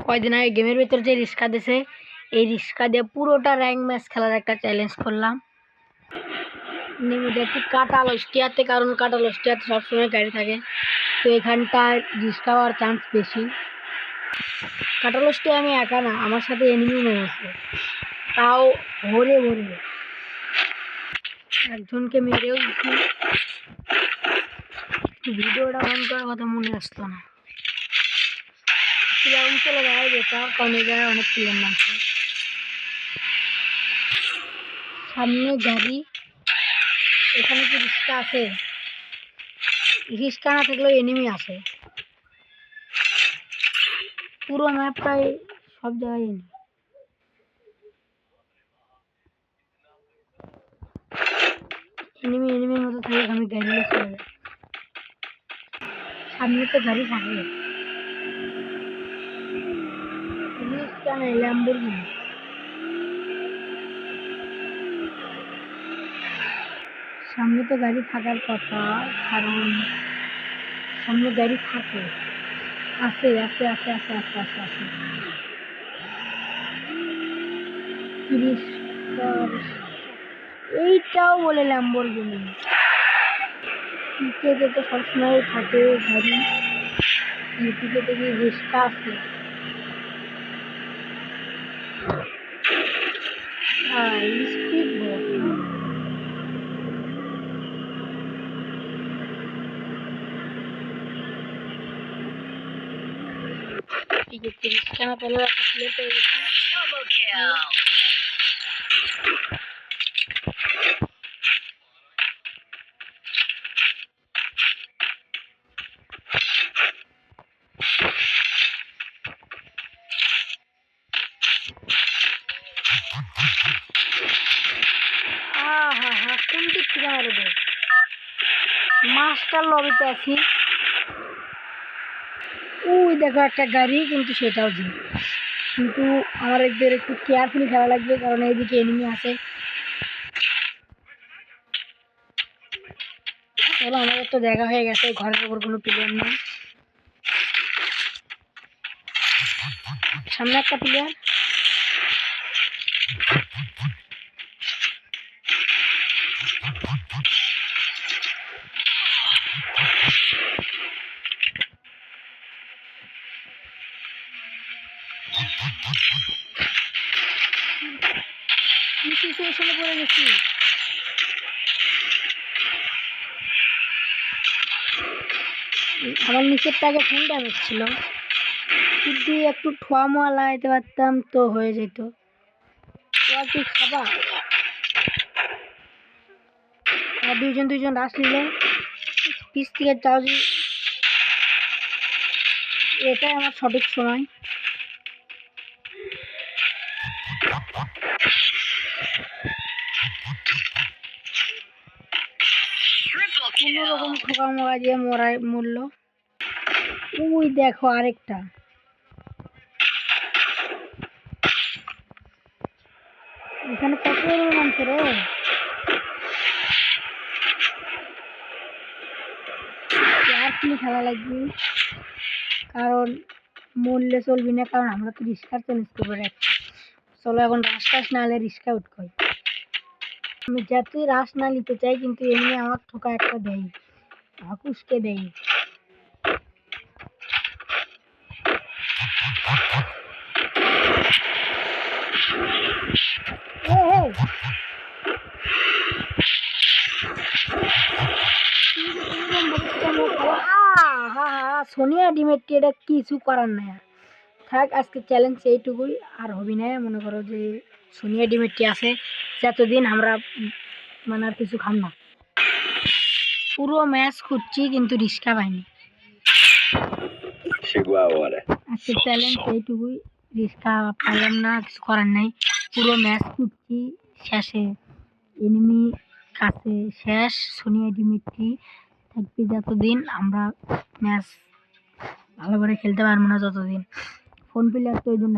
কয়দিন আগে গেমের ভিতর যে রিস্কা দিছে, এই রিস্কা দিয়ে পুরোটা র্যাঙ্ক ম্যাচ খেলার একটা চ্যালেঞ্জ করলাম। দেখি কাটা লস্টিয়াতে, কারণ কাটা লস্টিয়াতে সবসময় গাড়ি থাকে, তো এখানটায় রিস্কা হওয়ার চান্স বেশি। কাটা লস্টিয়া আমি একা না, আমার সাথে এনিমিও মেরেছে, তাও ভরে ভরে একজনকে মেরেও দিচ্ছি। ভিডিওটা অন করার কথা মনে আসতো না, চলে যায় যেটা কমে যায়, অনেক প্লেয়ার নামছে। সামনে গাড়ি, এখানে কি রিস্কা আছে? রিস্কা না থাকলেও এনিমি আছে, পুরো ম্যাপটাই সব জায়গায় এনিমির মতো থাকে। আমি গাড়ি নিয়ে চলে যাই, সামনে তো গাড়ি থাকে, রিস্কা নেই, ল্যাম্বরগিনি। সামনে তো গাড়ি থাকার কথা, কারণ সামনে গাড়ি থাকে। আছে আছে আছে আছে আছে আছে আছে এইটাও বলে ল্যাম্বরগিনি। পিকেতে তো সবসময় থাকে গাড়ি, ইউটিউবে দেখি রিস্কা আছে। স্পিড বোট, রিস্কা না পেলেও একটা প্লেয়ার পেয়ে গেছি। কোন দিক থেকে মারবে? মাস্টার লবিতে আছি, ওই দেখো একটা গাড়ি, কিন্তু সেটাও জি। কিন্তু আমার একটু কেয়ারফুলি খেলা লাগবে, কারণ এইদিকে এনিমি আছে। চলো, আমাদের তো দেখা হয়ে গেছে, ঘরের উপর কোনো প্লেয়ার নেই। সামনে একটা প্লেয়ার, সিচুয়েশনে পড়ে গেছি। আমার নিচেরটা আগে ফুল ড্যামেজ ছিল, যদি একটু ঠোয়া মোয়া লাগাইতে পারতাম তো হয়ে যেত। আর কি খাবা? আর দুইজন রাস নিলে পিস থেকে যাও, এটাই আমার সঠিক সময়। কোনোরকম খোকা মোকা দিয়ে মরল। ওই দেখো আরেকটা, এখানে কত নামছে রে। কেয়ারফুলি খেলা লাগবে, কারণ মরলে চলবি না, কারণ আমরা তো রিস্কার চেঞ্জ করে রাখছি। চলো এখন রাস না হলে রিস্কা উঠকই। আমি যতই রাস না নিতে চাই, কিন্তু এমনি আমার ঠোকা একটা দেয়, হাকুসকে দেয়। সোনিয়া ডিমেটকে এটা কিছু করার নাই, থাক আজকে চ্যালেঞ্জ এইটুকুই, আর হবি না। মনে করো যে সোনিয়া ডিমেটটি আছে, যতদিন আমরা মানে আর কিছু খাম না। পুরো ম্যাচ খুঁজছি, কিন্তু রিস্কা পাইনি। আজকে চ্যালেঞ্জ এইটুকুই, রিস্কা পাইলাম না, কিছু করার নাই। পুরো ম্যাচ খুঁজছি, শেষে এনিমি কাছে শেষ সোনিয়া ডিমেটটি থাকবে যতদিন, আমরা ম্যাচ ভালো করে খেলতে পারবো না। যতদিন ফোন প্লেয়ার তো ওই জন্য